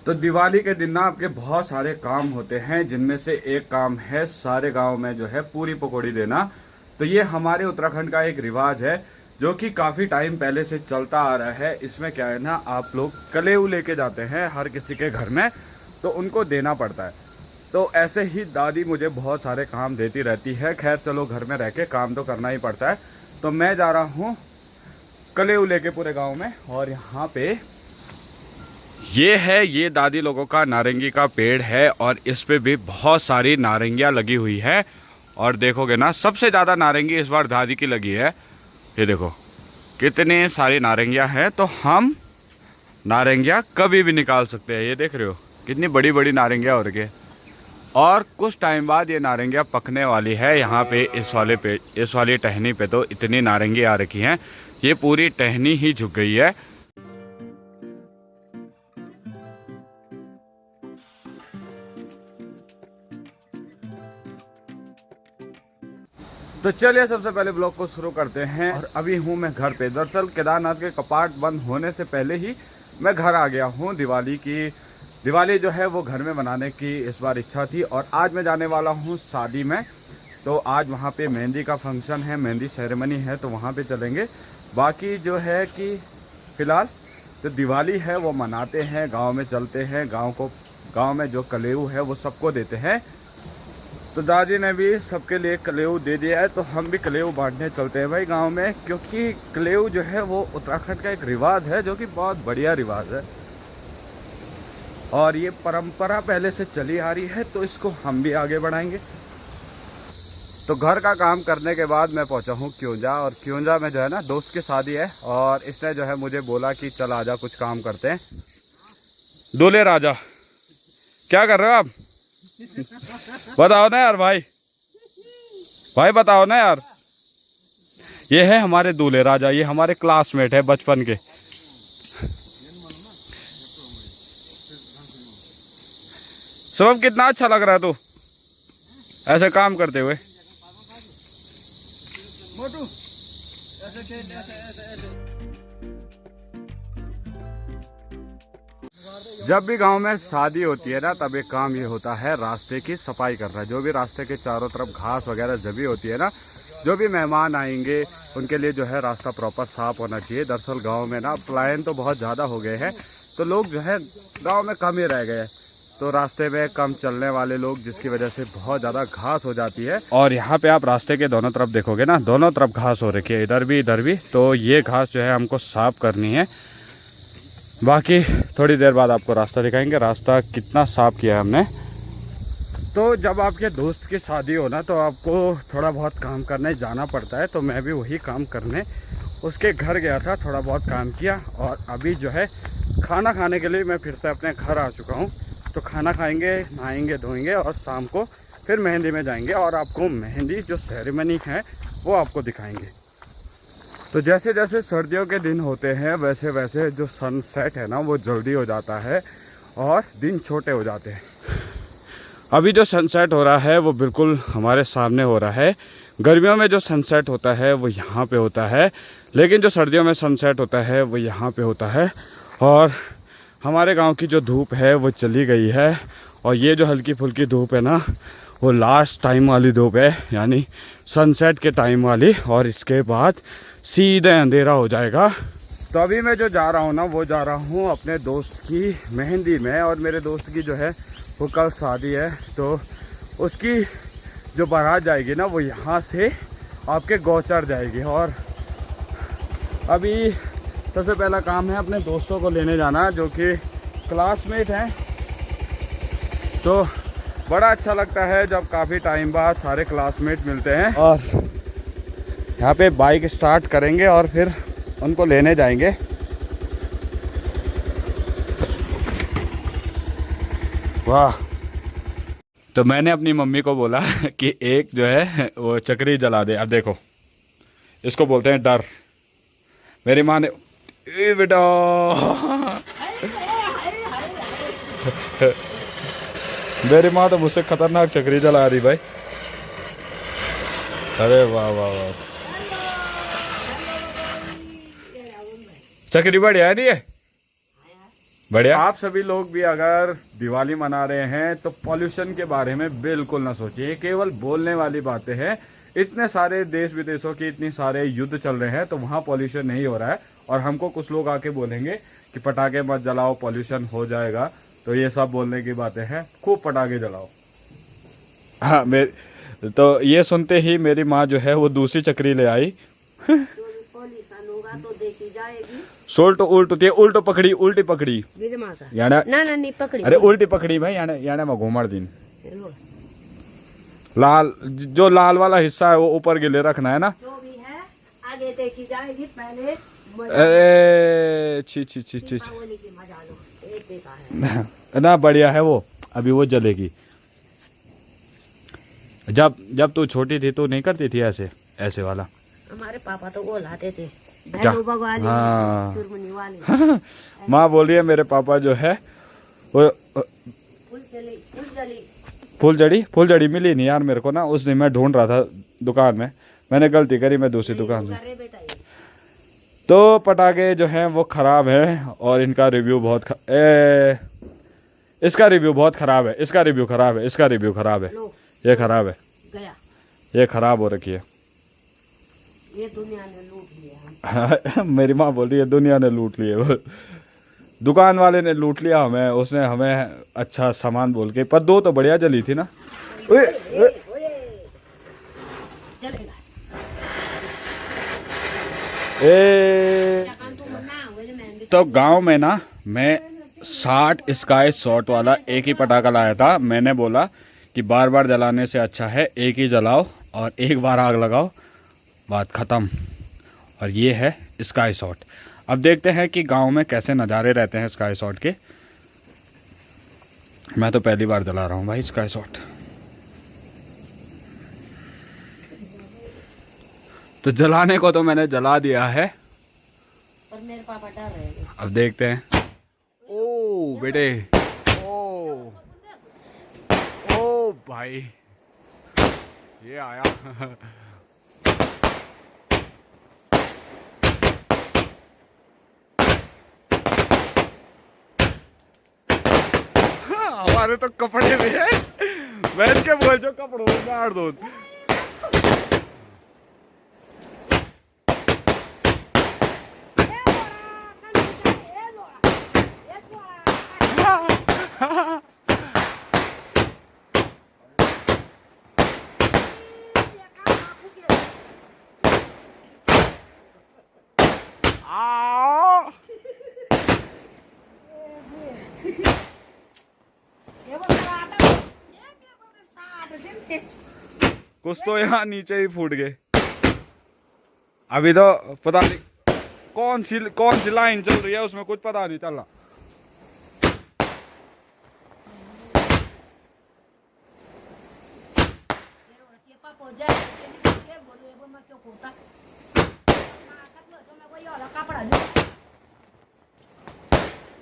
तो दिवाली के दिन ना आपके बहुत सारे काम होते हैं, जिनमें से एक काम है सारे गांव में जो है पूरी पकौड़ी देना। तो ये हमारे उत्तराखंड का एक रिवाज है जो कि काफ़ी टाइम पहले से चलता आ रहा है। इसमें क्या है ना, आप लोग कलेऊ लेके जाते हैं हर किसी के घर में, तो उनको देना पड़ता है। तो ऐसे ही दादी मुझे बहुत सारे काम देती रहती है। खैर चलो, घर में रह के काम तो करना ही पड़ता है। तो मैं जा रहा हूँ कलेऊ लेके पूरे गाँव में। और यहाँ पे ये दादी लोगों का नारंगी का पेड़ है और इस पे भी बहुत सारी नारंगियाँ लगी हुई है। और देखोगे ना, सबसे ज़्यादा नारंगी इस बार दादी की लगी है। ये देखो कितने सारी नारंगियाँ हैं। तो हम नारंगियाँ कभी भी निकाल सकते हैं। ये देख रहे हो कितनी बड़ी बड़ी नारंगियाँ हो रही है। और कुछ टाइम बाद ये नारंगियाँ पकने वाली है। यहाँ पे इस वाली टहनी पे तो इतनी नारंगी आ रखी हैं, ये पूरी टहनी ही झुक गई है। तो चलिए सबसे पहले ब्लॉग को शुरू करते हैं। और अभी हूँ मैं घर पे। दरअसल केदारनाथ के कपाट बंद होने से पहले ही मैं घर आ गया हूँ। दिवाली जो है वो घर में मनाने की इस बार इच्छा थी। और आज मैं जाने वाला हूँ शादी में। तो आज वहाँ पे मेहंदी का फंक्शन है, मेहंदी सेरेमनी है, तो वहाँ पे चलेंगे। बाकी जो है कि फ़िलहाल तो दिवाली है वो मनाते हैं, गाँव में चलते हैं। गाँव में जो कलेऊ है वो सबको देते हैं। तो दादी ने भी सबके लिए कलेऊ दे दिया है, तो हम भी कलेऊ बांटने चलते हैं भाई गांव में। क्योंकि कलेऊ जो है वो उत्तराखंड का एक रिवाज है जो कि बहुत बढ़िया रिवाज है और ये परंपरा पहले से चली आ रही है, तो इसको हम भी आगे बढ़ाएंगे। तो घर का काम करने के बाद मैं पहुंचा हूँ क्योंजा। और क्योंजा में जो है ना दोस्त की शादी है और इसने जो है मुझे बोला कि चल आजा कुछ काम करते हैं। दूल्हे राजा क्या कर रहे हो आप? बताओ ना यार भाई बताओ ना यार। ये है हमारे दूल्हे राजा, ये हमारे क्लासमेट है बचपन के। सब कितना अच्छा लग रहा है तू ऐसे काम करते हुए। जब भी गांव में शादी होती है ना, तब एक काम ये होता है रास्ते की सफाई करना। जो भी रास्ते के चारों तरफ घास वगैरह जमी होती है ना, जो भी मेहमान आएंगे उनके लिए जो है रास्ता प्रॉपर साफ होना चाहिए। दरअसल गांव में ना पलायन तो बहुत ज़्यादा हो गए हैं, तो लोग जो है गांव में कम ही रह गए हैं। तो रास्ते में कम चलने वाले लोग, जिसकी वजह से बहुत ज़्यादा घास हो जाती है। और यहाँ पे आप रास्ते के दोनों तरफ देखोगे ना, दोनों तरफ घास हो रखी है, इधर भी इधर भी। तो ये घास जो है हमको साफ करनी है। बाकी थोड़ी देर बाद आपको रास्ता दिखाएंगे, रास्ता कितना साफ किया है हमने। तो जब आपके दोस्त की शादी हो ना, तो आपको थोड़ा बहुत काम करने जाना पड़ता है। तो मैं भी वही काम करने उसके घर गया था, थोड़ा बहुत काम किया। और अभी जो है खाना खाने के लिए मैं फिर से अपने घर आ चुका हूँ। तो खाना खाएंगे, नहाएंगे धोएंगे और शाम को फिर मेहंदी में जाएंगे। और आपको मेहंदी जो सेरेमनी है वो आपको दिखाएंगे। तो जैसे जैसे सर्दियों के दिन होते हैं, वैसे वैसे जो सनसेट है ना वो जल्दी हो जाता है और दिन छोटे हो जाते हैं। अभी जो सनसेट हो रहा है वो बिल्कुल हमारे सामने हो रहा है। गर्मियों में जो सनसेट होता है वो यहाँ पे होता है, लेकिन जो सर्दियों में सनसेट होता है वो यहाँ पे होता है। और हमारे गांव की जो धूप है वो चली गई है। और ये जो हल्की फुल्की धूप है ना, वो लास्ट टाइम वाली धूप है, यानी सनसेट के टाइम वाली। और इसके बाद सीधे अंधेरा हो जाएगा। तो अभी मैं जो जा रहा हूँ ना, वो जा रहा हूँ अपने दोस्त की मेहंदी में। और मेरे दोस्त की जो है वो कल शादी है, तो उसकी जो बारात जाएगी ना, वो यहाँ से आपके गौचर जाएगी। और अभी सबसे पहला काम है अपने दोस्तों को लेने जाना, जो कि क्लासमेट हैं। तो बड़ा अच्छा लगता है जब काफ़ी टाइम बाद सारे क्लासमेट मिलते हैं। और यहाँ पे बाइक स्टार्ट करेंगे और फिर उनको लेने जाएंगे। वाह। तो मैंने अपनी मम्मी को बोला कि एक जो है वो चक्री जला दे। अब देखो, इसको बोलते हैं डर। मेरी माँ ने, ए बेटा मेरी माँ तो मुझसे खतरनाक चक्री जला रही भाई। अरे वाह वाह वाह, चक्री बढ़िया है नहीं है? बढ़िया। आप सभी लोग भी अगर दिवाली मना रहे हैं तो पॉल्यूशन के बारे में बिल्कुल ना सोचिए, केवल बोलने वाली बातें हैं। इतने सारे देश विदेशों के इतने सारे युद्ध चल रहे हैं तो वहाँ पॉल्यूशन नहीं हो रहा है, और हमको कुछ लोग आके बोलेंगे कि पटाखे मत जलाओ पॉल्यूशन हो जाएगा, तो ये सब बोलने की बातें हैं। खूब पटाखे जलाओ। हाँ, तो ये सुनते ही मेरी माँ जो है वो दूसरी चक्री ले आई। तो देखी जाएगी। सोल्ट उल्ट होती है, उल्टो पकड़ी उल्टी पकड़ी ना नहीं पकड़ी। अरे उल्टी पकड़ी भाई, याने में घूमर दिन लाल, जो लाल वाला हिस्सा है वो ऊपर गिले रखना है ना। जो भी है आगे देखी जाएगी, पहले अरे छी छी छी छी ना, बढ़िया है वो। अभी वो जलेगी। जब तू छोटी थी तो नहीं करती थी ऐसे ऐसे वाला? हमारे पापा तो वो लाते थे क्या? हाँ। माँ बोल रही है मेरे पापा जो है वो फुल जड़ी मिली नहीं यार मेरे को ना। उस दिन मैं ढूंढ रहा था दुकान में, मैंने गलती करी, मैं दूसरी दुकान से। तो पटाखे जो हैं वो ख़राब है, और इनका रिव्यू बहुत इसका रिव्यू बहुत ख़राब है, इसका रिव्यू ख़राब है, इसका रिव्यू ख़राब है, ये ख़राब है, ये ख़राब हो रखी है। ये दुनिया ने लूट लिया। मेरी माँ बोल रही है दुनिया ने लूट लिए, दुकान वाले ने लूट लिया हमें। उसने हमें अच्छा सामान बोल के, पर दो तो बढ़िया जली थी ना। तो गांव में ना मैं 60 स्काई शॉट वाला एक ही पटाखा लाया था। मैंने बोला कि बार बार जलाने से अच्छा है एक ही जलाओ और एक बार आग लगाओ, बात ख़त्म। और ये है स्काई शॉट। अब देखते हैं कि गांव में कैसे नज़ारे रहते हैं स्काई शॉट के। मैं तो पहली बार जला रहा हूँ भाई स्काई शॉट। तो जलाने को तो मैंने जला दिया है, पर मेरे पापा डर रहे हैं। अब देखते हैं। ओ बेटे, ओ भाई ये आया। हमारे तो कपड़े भी है, बैठ के बोल जो कपड़ों में गाड़ दो। कुछ तो यहाँ नीचे ही फूट गए। अभी तो पता नहीं कौन सी लाइन चल रही है, उसमें कुछ पता नहीं चल रहा।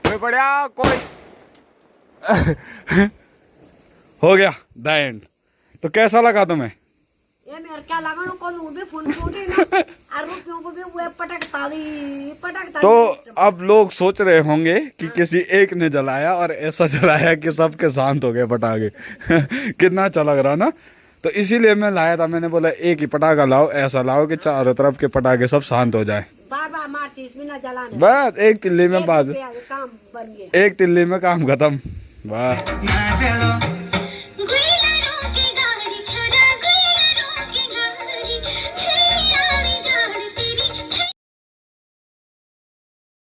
कोई बढ़िया कोई हो गया द एंड। तो कैसा लगा तुम्हें? ये मेरे क्या लगा ना, कौन भी फुल फूटी ना और रुपयों को भी वो पटकता। तो अब लोग सोच रहे होंगे कि किसी एक ने जलाया और ऐसा जलाया कि सबके शांत हो गए पटाखे। कितना अच्छा लग रहा ना। तो इसीलिए मैं लाया था। मैंने बोला एक ही पटाखा लाओ, ऐसा लाओ कि चारों तरफ के पटाखे सब शांत हो जाए। बार माचिस भी ना जलाने, बस एक तिल्ली में बात, काम बन गया। एक तिल्ली में काम खत्म। वाह।